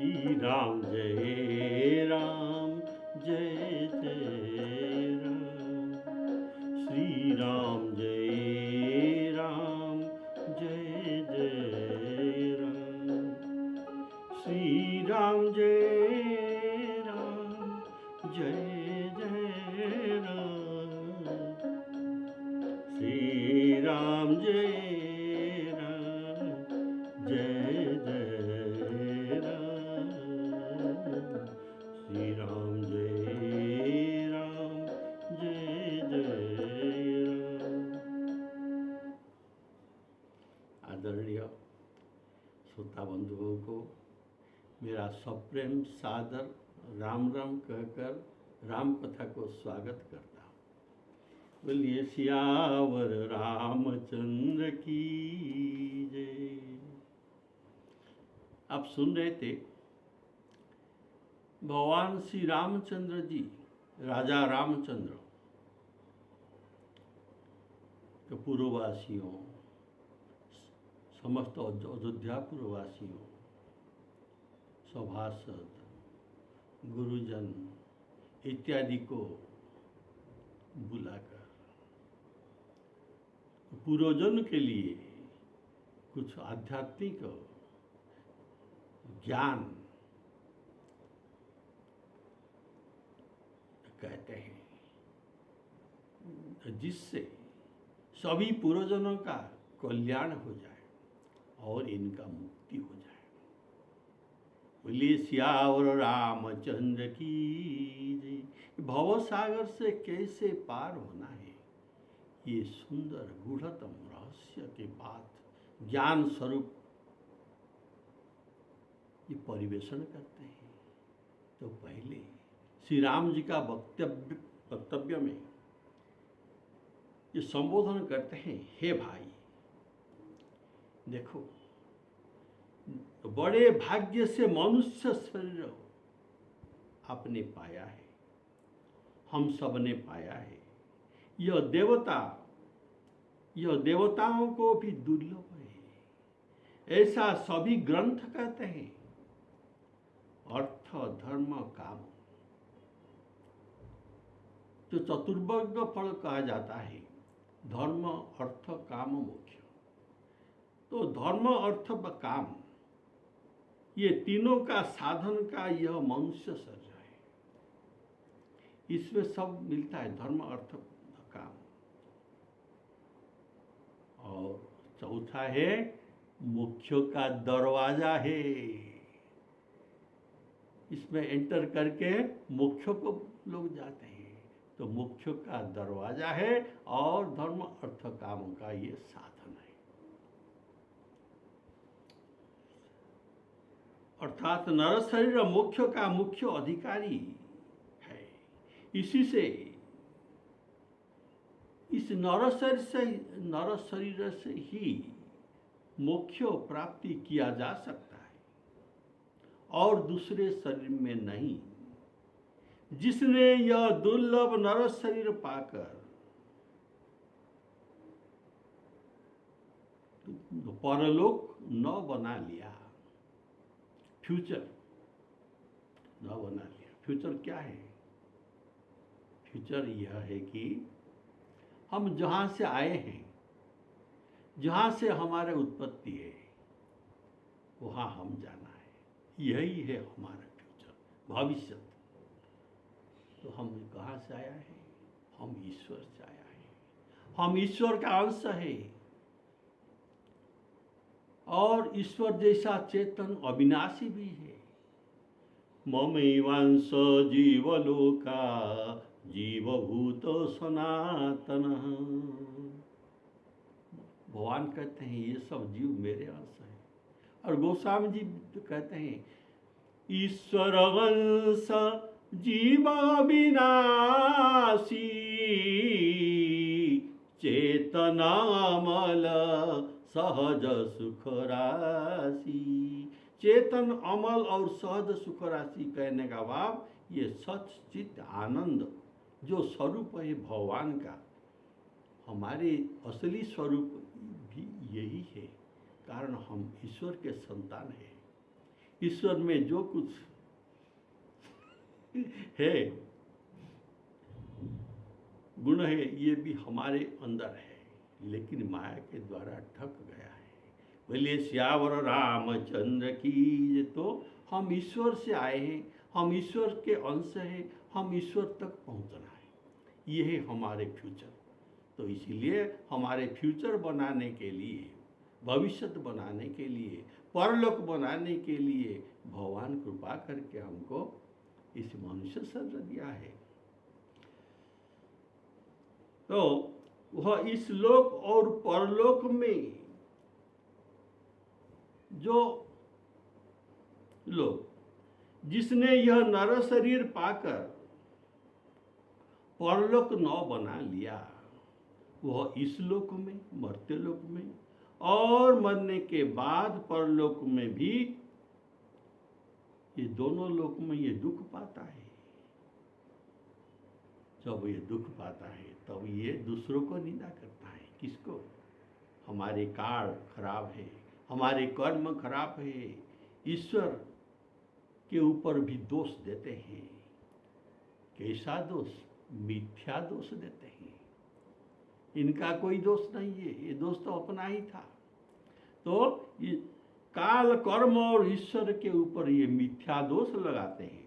राम जय राम जय जय राम। श्री राम जय राम जय जय राम। श्री राम जय राम जय जय राम। श्री राम जय राम जय जय राम। श्री राम जय राम जय जय राम। आदरणीय श्रोता बंधुओं को मेरा सप्रेम सादर राम राम कहकर राम कथा को स्वागत करता हूँ। बोलिए सियावर रामचंद्र की जय। आप सुन रहे थे भगवान श्री रामचंद्र जी, राजा रामचंद्र के पूर्ववासियों, समस्त अयोध्यापुरवासियों, सभासद, गुरुजन इत्यादि को बुलाकर पूर्वजन के लिए कुछ आध्यात्मिक ज्ञान कहते हैं, जिससे सभी पूर्वजनों का कल्याण हो जाए और इनका मुक्ति हो जाए। बोलिए सियावर रामचंद्र की जय। भव सागर से कैसे पार होना है, ये सुंदर गूढ़तम रहस्य के बात ज्ञान स्वरूप ये परिवेषण करते हैं। तो पहले श्री राम जी का वक्तव्य में ये संबोधन करते हैं, हे भाई देखो, बड़े भाग्य से मनुष्य शरीर आपने पाया है, हम सब ने पाया है। यह देवताओं को भी दुर्लभ है, ऐसा सभी ग्रंथ कहते हैं। अर्थ धर्म काम, जो चतुर्वर्ग फल कहा जाता है, धर्म अर्थ काम मोक्ष। तो धर्म अर्थ व काम, ये तीनों का साधन का यह मनुष्य शरीर है। इसमें सब मिलता है, धर्म अर्थ काम। और चौथा है मोक्ष का दरवाजा है, इसमें एंटर करके मोक्ष को लोग जाते हैं। तो मोक्ष का दरवाजा है और धर्म अर्थ काम का ये साधन है। अर्थात नर शरीर मोक्ष का मुख्य अधिकारी है। इसी से इस नर शरीर से ही मोक्ष प्राप्ति किया जा सकता है और दूसरे शरीर में नहीं। जिसने यह दुर्लभ नर शरीर पाकर परलोक न बना लिया, फ्यूचर न बना लिया। फ्यूचर क्या है? फ्यूचर यह है कि हम जहाँ से आए हैं, जहाँ से हमारे उत्पत्ति है, वहाँ हम जाना है। यही है हमारा फ्यूचर, भविष्य। तो हम कहाँ से आया है? हम ईश्वर से आया है। हम ईश्वर का अंश है और ईश्वर जैसा चेतन अविनाशी भी है। ममैवांश जीवलोका जीवभूत सनातन। भगवान कहते हैं ये सब जीव मेरे अंश है। और गोस्वामी जी कहते हैं ईश्वर अंश जीवाविनाशी चेतनामल सहज सुख राशि। चेतन अमल और सहज सुख राशि कहने का भाव ये सच चित्त आनंद जो स्वरूप है भगवान का, हमारे असली स्वरूप भी यही है। कारण हम ईश्वर के संतान हैं। ईश्वर में जो कुछ है, गुण है, ये भी हमारे अंदर है, लेकिन माया के द्वारा ढक गया है। बोलिए सियावर रामचंद्र की। तो हम ईश्वर से आए हैं, हम ईश्वर के अंश हैं, हम ईश्वर तक पहुंचना है, ये है हमारे फ्यूचर। तो इसीलिए हमारे फ्यूचर बनाने के लिए, भविष्य बनाने के लिए, परलोक बनाने के लिए भगवान कृपा करके हमको इस मनुष्य शरीर दिया है। तो वह इस लोक और परलोक में जो लोग, जिसने यह नर शरीर पाकर परलोक न बना लिया, वह इस लोक में, मर्त्य लोक में और मरने के बाद परलोक में भी, ये दोनों लोक में ये दुख पाता है। जब ये दुख पाता है तब ये दूसरों को निंदा करता है। किसको? हमारे कार्य खराब है, हमारे कर्म खराब है, ईश्वर के ऊपर भी दोष देते हैं। कैसा दोष? मिथ्या दोष देते हैं। इनका कोई दोष नहीं है, ये दोष तो अपना ही था। तो ये काल, कर्म और ईश्वर के ऊपर ये मिथ्या दोष लगाते हैं।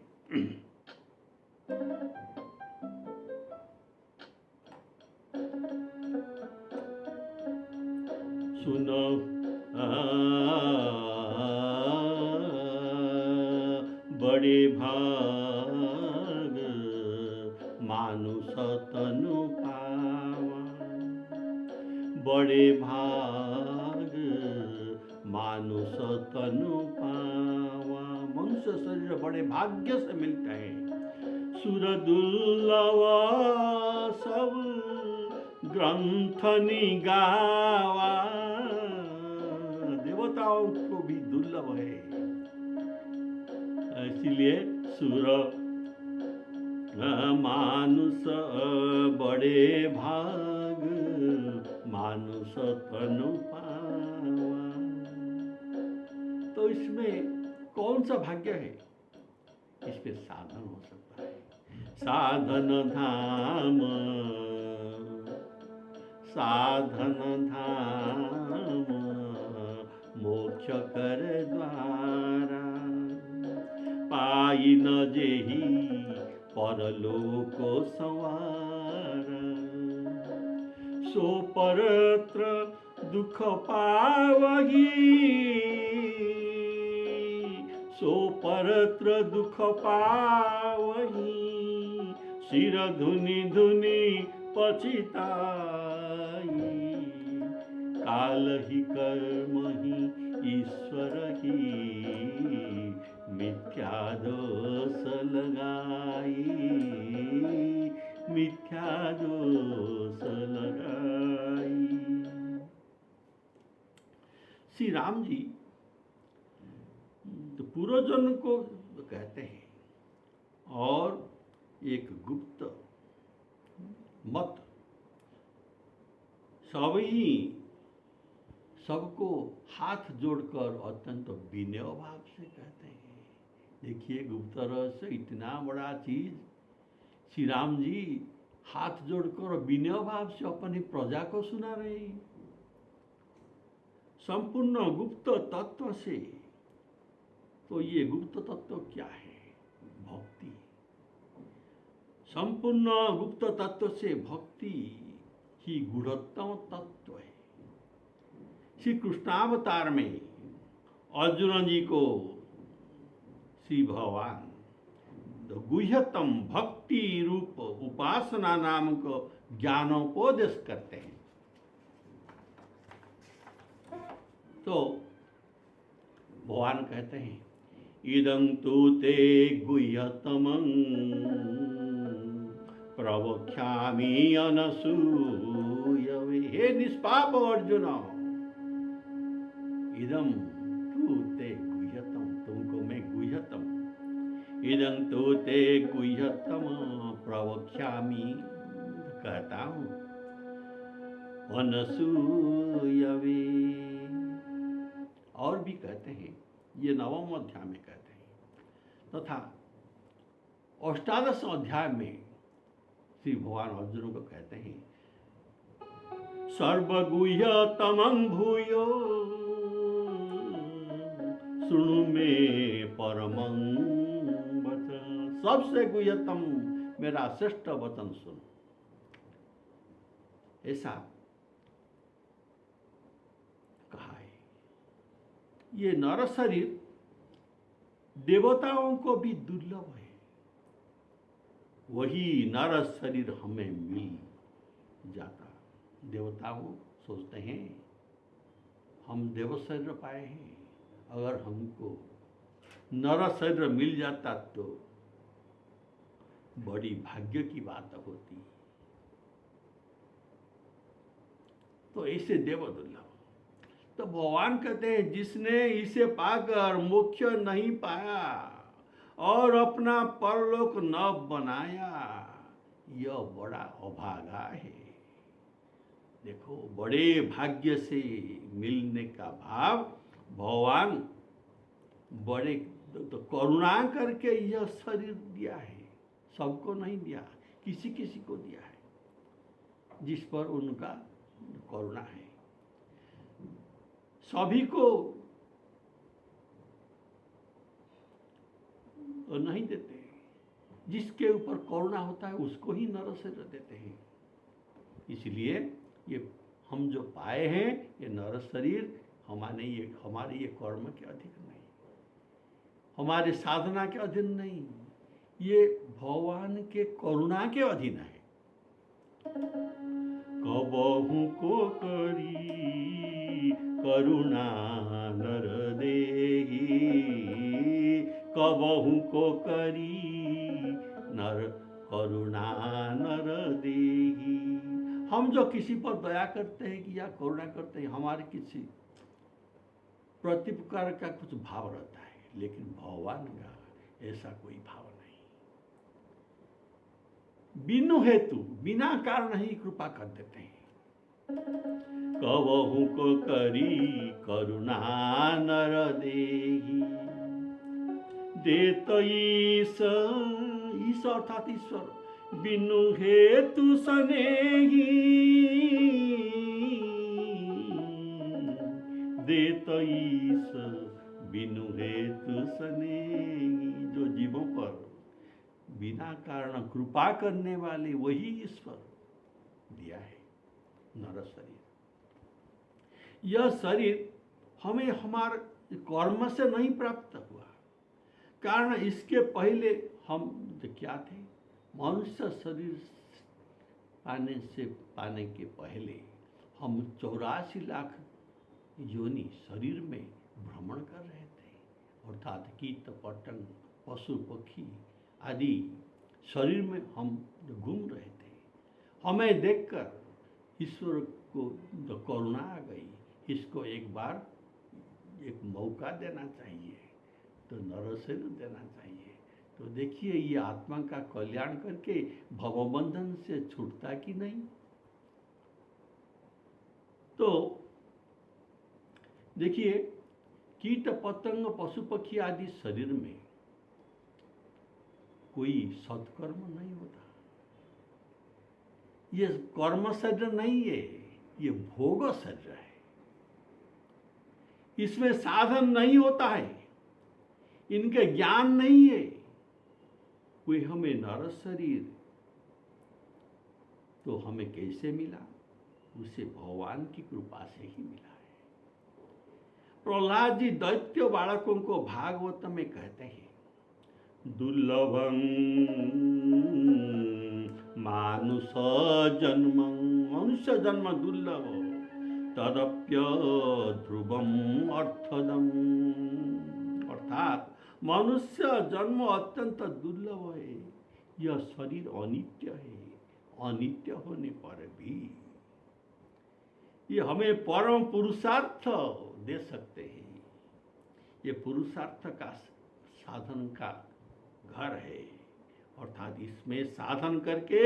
सुनो बड़े भाग मानुष तनु पावा, बड़े भाग मानुष तनु पावा। मनुष्य शरीर बड़े भाग्य से मिलता है। सुर दुर्लभ सब ग्रंथ निगावा, देवताओं को भी दुर्लभ है। इसलिए सुर मानुष बड़े भाग मानुष तनु पावा। तो इसमें कौन सा भाग्य है? इसमें साधन हो सकता है। साधन धाम, साधन धाम मोक्ष कर द्वारा, पाई न जेहि परलोक संवारा। सो परत्र दुख पावही, सो परत्र दुख पावही। सिर धुनि धुनि पछिताई, काल ही कर्म ही ईश्वर ही मिथ्या दोष लगाई, मिथ्या दोष लगाई। श्री राम जी तो पूर्वजन्म को कहते हैं और एक गुप्त मत सभी सबको हाथ जोड़कर अत्यंत विनय भाव से कहते हैं। देखिए गुप्त रहस्य इतना बड़ा चीज, श्री राम जी हाथ जोड़कर विनय भाव से अपनी प्रजा को सुना रहे हैं। संपूर्ण गुप्त तत्व से। तो ये गुप्त तत्व क्या है? भक्ति। संपूर्ण गुप्त तत्व से भक्ति ही गूढ़तम तत्व है। श्री कृष्णावतार में अर्जुन जी को श्री भगवान गुह्यतम भक्ति रूप उपासना नाम को ज्ञानोपदेश करते हैं। तो भगवान कहते हैं इदं तु ते गुह्यतमं प्रवक्ष्यामि अनसूयवे। हे निष्पाप अर्जुन, इदं तु ते गुह्यतम, तुमको मैं गुह्यतम, इदं तु ते गुह्यतम प्रवक्ष्यामि, कहता हूँ, अनसूयवे। और भी कहते हैं ये 9वें अध्याय में कहते हैं। तथा अष्टादश अध्याय में श्री भगवान अर्जुन को कहते हैं सर्वगुह्यतमं भूयो शृणु मे परमं वचन। सबसे गुह्यतम मेरा श्रेष्ठ वचन सुनो। ऐसा कहा है। ये नर शरीर देवताओं को भी दुर्लभ है, वही नर शरीर हमें मिल जाता। देवताओं सोचते हैं हम देव शरीर पाए हैं, अगर हमको नर शरीर मिल जाता तो बड़ी भाग्य की बात होती। तो ऐसे देव दुर्लभ। तो भगवान कहते हैं जिसने इसे पाकर मोक्ष नहीं पाया और अपना परलोक न बनाया, यह बड़ा अभागा है। देखो, बड़े भाग्य से मिलने का भाव भगवान बड़े तो करुणा करके यह शरीर दिया है। सबको नहीं दिया, किसी किसी को दिया है जिस पर उनका करुणा है। सभी को नहीं देते, जिसके ऊपर करुणा होता है उसको ही नर शरीर देते हैं। इसलिए ये हम जो पाए हैं ये नर शरीर हमारे ये कर्म के अधीन नहीं, हमारे साधना के अधीन नहीं, ये भगवान के करुणा के अधीन है। कबहु को करी करुणा नर देहि, कबहु को करी नर करुणा नर देहि। हम जो किसी पर दया करते हैं कि या करुणा करते हैं, हमारे किसी प्रतिपकार का कुछ भाव रहता है, लेकिन भगवान का ऐसा कोई भाव नहीं। बिनु हेतु बिना कारण ही कृपा कर देते हैं। कबहु को करी करुणा नर देहि, देत ईश अर्थात ईश्वर बिनु हेतु सनेही, देत ईश बिनु हेतु सनेही। जो जीवों पर बिना कारण कृपा करने वाले वही ईश्वर दिया है नर शरीर। यह शरीर हमें हमारे कर्म से नहीं प्राप्त हुआ, कारण इसके पहले हम क्या थे? मनुष्य शरीर पाने के पहले हम 84 लाख योनि शरीर में भ्रमण कर रहे थे, अर्थात कीट पतंग पशु पक्षी आदि शरीर में हम घूम रहे थे। हमें देखकर ईश्वर को जो करुणा आ गई, इसको एक बार एक मौका देना चाहिए, तो नर शरीर देना चाहिए। तो देखिए ये आत्मा का कल्याण करके भवबंधन से छूटता कि नहीं। तो देखिए कीट पतंग पशु पक्षी आदि शरीर में कोई सत्कर्म नहीं होता। ये कर्म शरीर नहीं है, ये भोग शरीर है। इसमें साधन नहीं होता है, इनके ज्ञान नहीं है। कोई हमें नर शरीर तो हमें कैसे मिला? उसे भगवान की कृपा से ही मिला है। प्रहलाद जी दैत्य बालकों को भागवत में कहते हैं, दुर्लभं मानुष जन्म, मनुष्य जन्म दुर्लभ, तदप्य ध्रुवम अर्थदम। अर्थात मनुष्य जन्म अत्यंत दुर्लभ है। यह शरीर अनित्य है, अनित्य होने पर भी ये हमें परम पुरुषार्थ दे सकते हैं। ये पुरुषार्थ का साधन का घर है, अर्थात इसमें साधन करके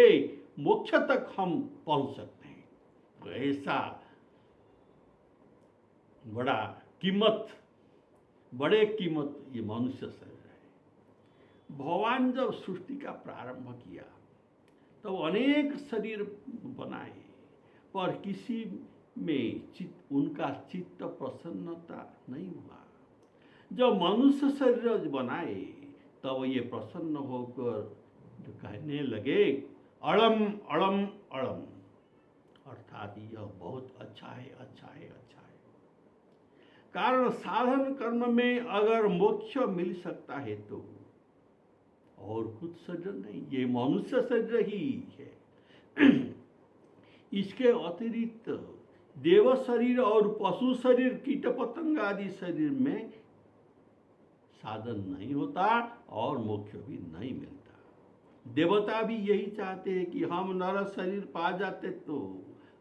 मोक्ष तक हम पहुंच सकते हैं। तो ऐसा बड़ा कीमत बड़े कीमत ये मनुष्य शरीर है। भगवान जब सृष्टि का प्रारंभ किया तब तो अनेक शरीर बनाए, पर किसी में उनका चित्त प्रसन्नता नहीं हुआ। जब मनुष्य शरीर बनाए तब ये प्रसन्न होकर जो कहने लगे अड़म अड़म अड़म, अर्थात यह बहुत अच्छा है, अच्छा है, अच्छा है। कारण साधन कर्म में अगर मोक्ष मिल सकता है तो और कुछ शरीर नहीं, ये मनुष्य शरीर ही है। इसके अतिरिक्त देव शरीर और पशु शरीर, कीट पतंग आदि शरीर में साधन नहीं होता और मोक्ष भी नहीं मिलता। देवता भी यही चाहते हैं कि हम नर शरीर पा जाते तो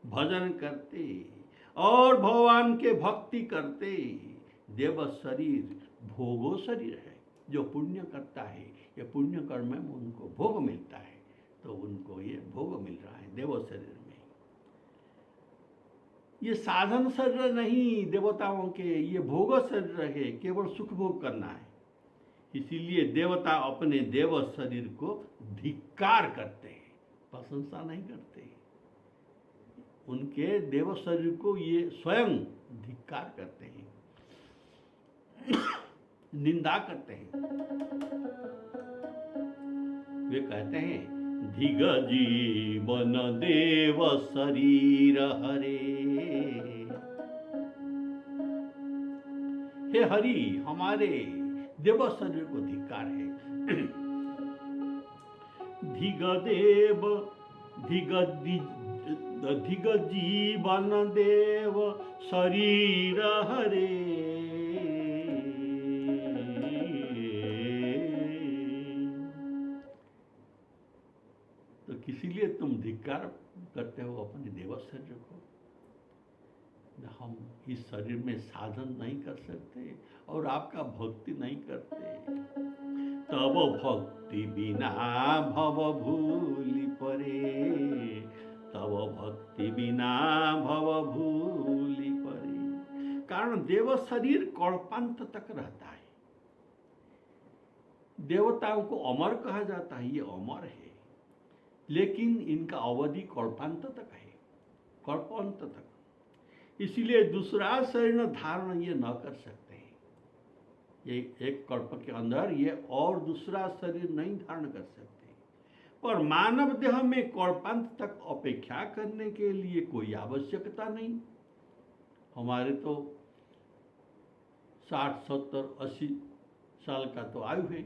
भजन करते और भगवान के भक्ति करते। देव शरीर भोगो शरीर है, जो पुण्य करता है ये पुण्य कर्म में उनको भोग मिलता है, तो उनको ये भोग मिल रहा है देव शरीर में। ये साधन शरीर नहीं देवताओं के, ये भोग शरीर है, केवल सुख भोग करना है। इसीलिए देवता अपने देव शरीर को धिक्कार करते हैं, प्रशंसा नहीं करते। उनके देव शरीर को ये स्वयं धिक्कार करते हैं, निंदा करते हैं। वे कहते हैं धिग जीवन देव शरीर हरे। हे हरि, हमारे देव शरीर को धिक्कार है। धिग देव धिग जीवन देव शरीर हरे। तो किसी लिए तुम धिक्कार करते हो अपने देव शरीर को? हम इस शरीर में साधन नहीं कर सकते और आपका भक्ति नहीं करते, तब भक्ति बिना भव भूलि परे, तब भक्ति बिना भव भूलि परे। कारण देव शरीर कल्पांत तक रहता है। देवताओं को अमर कहा जाता है, ये अमर है, लेकिन इनका अवधि कल्पांत तक है, कल्पांत तक। इसीलिए दूसरा शरीर धारण ये न कर सकते हैं। ये एक कल्प के अंदर ये और दूसरा शरीर नहीं धारण कर सकते। पर मानव देह में कल्पांत तक अपेक्षा करने के लिए कोई आवश्यकता नहीं। हमारे तो 60, 70, 80 साल का तो आयु है,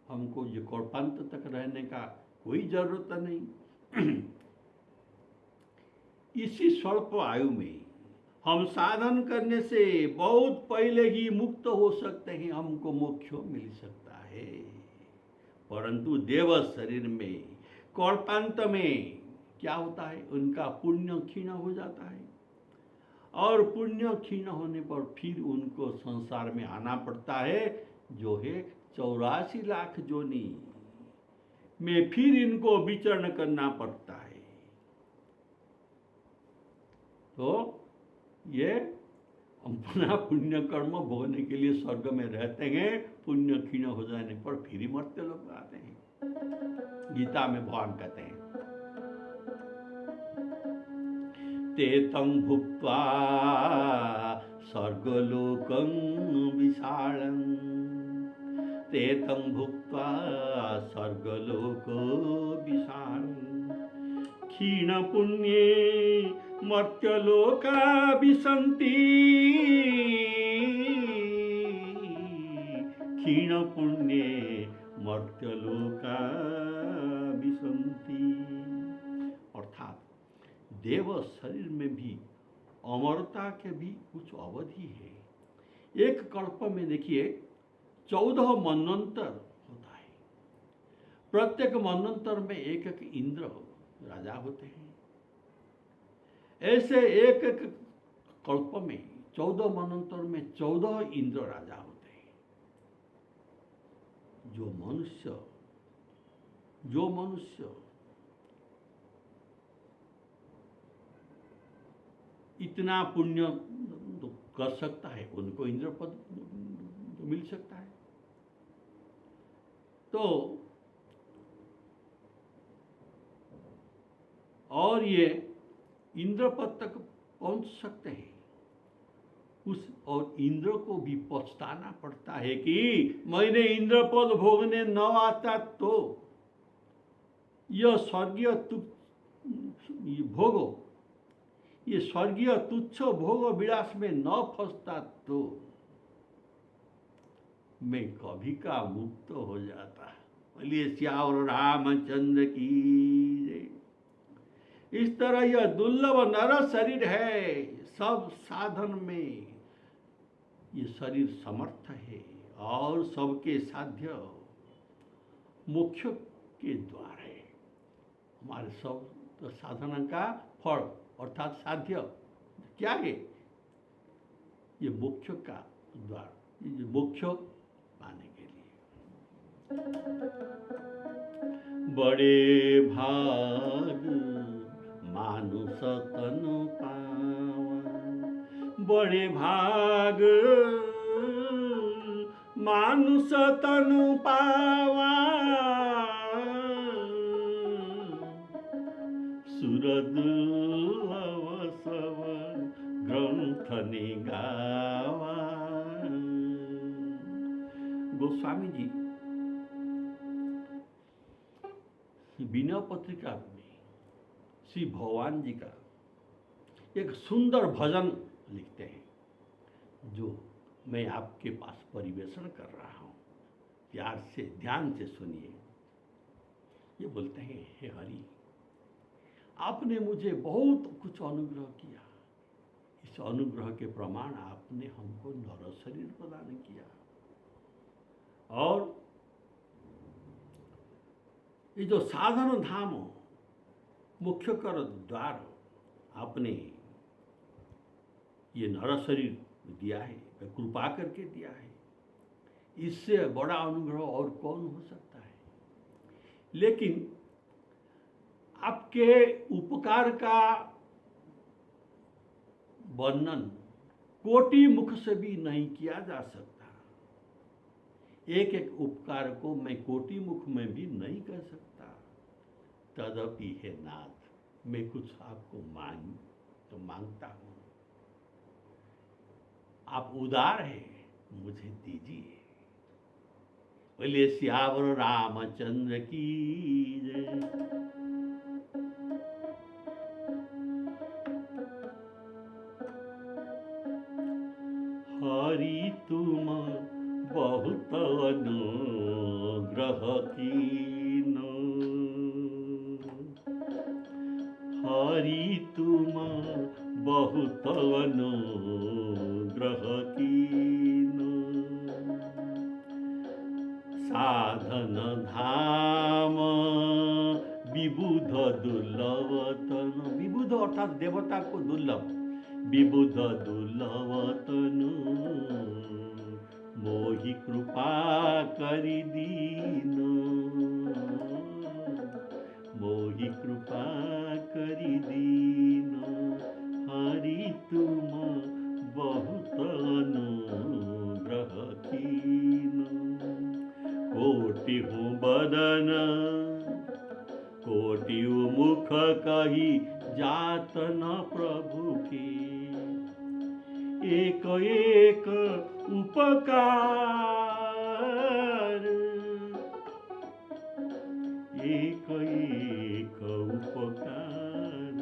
हमको ये कल्पांत तक रहने का कोई जरूरत नहीं। इसी स्वल्प आयु में हम साधन करने से बहुत पहले ही मुक्त हो सकते हैं, हमको मोक्ष मिल सकता है। परंतु देव शरीर में कल्पांत में क्या होता है, उनका पुण्य क्षीण हो जाता है और पुण्य क्षीण होने पर फिर उनको संसार में आना पड़ता है, जो है 84 लाख जोनी में फिर इनको विचरण करना पड़ता है। तो ये अपना पुण्य कर्म भोगने के लिए स्वर्ग में रहते हैं, पुण्य क्षीण हो जाने पर फिर ही मरते लोग आते हैं। गीता में भगवान कहते हैं ते तं भुक्त्वा स्वर्गलोकं विशालं, ते तं भुक्त्वा स्वर्गलोको विशालं, क्षीण पुण्ये मर्त्यलोका विसन्ति, क्षीण पुण्ये मर्त्यलोका विसन्ति। अर्थात देव शरीर में भी अमरता के भी कुछ अवधि है। एक कल्प में देखिए 14 मनवंतर होता है। प्रत्येक मनवंतर में एक एक इंद्र राजा होते हैं। ऐसे एक एक कल्प में 14 मनवंतर में 14 इंद्र राजा होते हैं। जो मनुष्य इतना पुण्य कर सकता है, उनको इंद्र पद तो मिल सकता है। तो और ये इंद्रपद तक पहुंच सकते हैं उस, और इंद्र को भी पछताना पड़ता है कि मैंने इंद्रपद भोगने न आता तो, यह स्वर्गीय भोगो, ये स्वर्गीय तुच्छ भोग विलास में न फंसता तो मैं कभी का मुक्त हो जाता। बोलिए श्यावर रामचंद्र की जय। इस तरह यह दुर्लभ नर शरीर है, सब साधन में ये शरीर समर्थ है और सबके साध्य मोक्ष के द्वार है। हमारे सब तो साधन का फल अर्थात साध्य क्या है? ये मोक्ष का द्वार, ये मोक्ष पाने के लिए बड़े भाग मानुष तनु पावा, बड़े भाग मानुष तनु पावा, सुरदुर्लभ सब ग्रंथ निगावा। गोस्वामी जी विनय पत्रिका में श्री भगवान जी का एक सुंदर भजन लिखते हैं, जो मैं आपके पास परिवेशन कर रहा हूँ। प्यार से ध्यान से सुनिए। ये बोलते हैं, हे हरि, आपने मुझे बहुत कुछ अनुग्रह किया। इस अनुग्रह के प्रमाण आपने हमको नर शरीर प्रदान किया, और ये जो साधन धाम मुख्य कर द्वार आपने ये नर शरीर दिया है, कृपा करके दिया है। इससे बड़ा अनुग्रह और कौन हो सकता है? लेकिन आपके उपकार का वर्णन कोटि मुख से भी नहीं किया जा सकता। एक एक उपकार को मैं कोटि मुख में भी नहीं कर सकता। तदपि हे नाथ, मैं कुछ आपको मांगता हूँ। आप उदार हैं, मुझे दीजिए। बोलिए श्यावर रामचंद्र की जय। हरि तुम बहुत अनुग्रह कीनो, हरि तुम बहुत अनुग्रह कीनो, साधन धाम विबुध दुर्लभ तनु। विबुध अर्थात देवता को दुर्लभ, विबुध दुर्लभ तनु, मोहि कृपा करि दीनो, मोहि कृपा करि दीनो। हरि तुम बहुत अनुग्रह कीनो, कोटि हूँ बदन कोटि मुख कही जात न प्रभु के, एक एक उपकार, एक एक उपकार।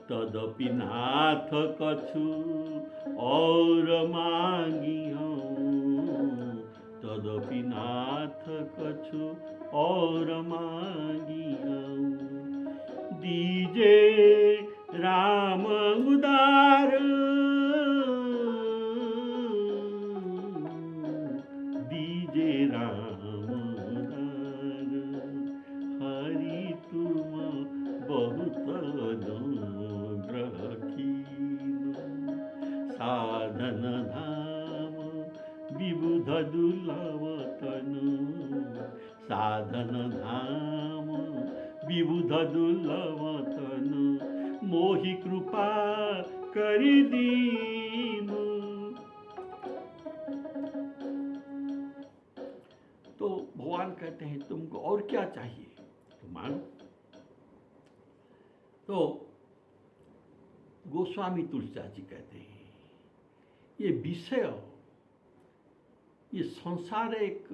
तदपि नाथ कछु और मांगी हूँ, तदपि नाथ कछु और मांगी हूँ। दीजे राम उदार, दीजे राम उदार। हरि तुम बहुत अनुग्रह कीनो, साधन धाम विबुध दुर्लभ तनु, साधन धाम विबुध दुर्लभ तनु, मोहि कृपा करि दीनो। तो भगवान कहते हैं तुमको और क्या चाहिए तो मांगो। तो गोस्वामी तुलसीदास जी कहते हैं ये विषय, ये संसार एक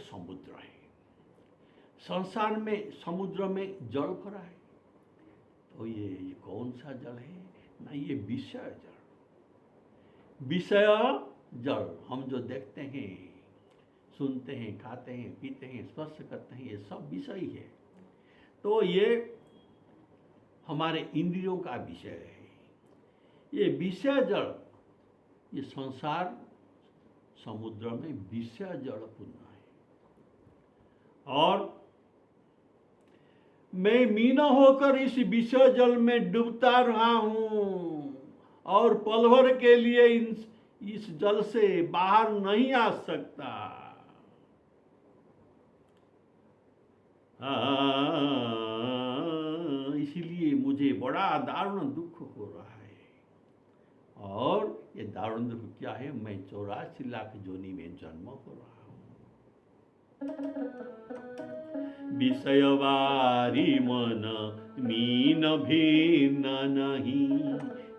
समुद्र है। संसार में समुद्र में जल भरा है, तो ये कौन सा जल है ना, ये विषय जल। विषय जल हम जो देखते हैं, सुनते हैं, खाते हैं, पीते हैं, स्पर्श करते हैं, ये सब विषय ही है। तो ये हमारे इंद्रियों का विषय है। ये विषय जल, ये संसार समुद्र में विषय जल पूर्ण है। और मैं मीना होकर इस विषय जल में डूबता रहा हूं और पल भर के लिए इस जल से बाहर नहीं आ सकता। इसलिए मुझे बड़ा दारुण दुख हो रहा है। और ये दारुण दुख क्या है, मैं 84 लाख योनि में जन्म हो रहा हूं। विषयवारी मन मीन भिन्न नहीं,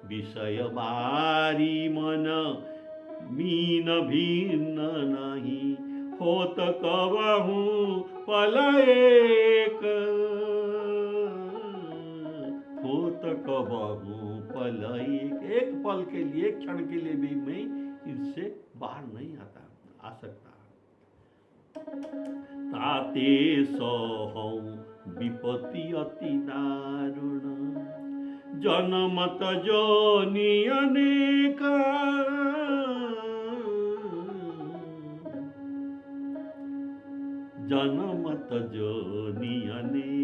विषयवारी मन मीन भिन्न नहीं, होत कबहू पल एक, होत कबहू पल एक पल के लिए, एक क्षण के लिए भी मैं इससे बाहर नहीं आ सकता। ताते सहौ विपत्ति अति दारुण, जनमत जोनि अनेक, जनमत जोनि अनेक,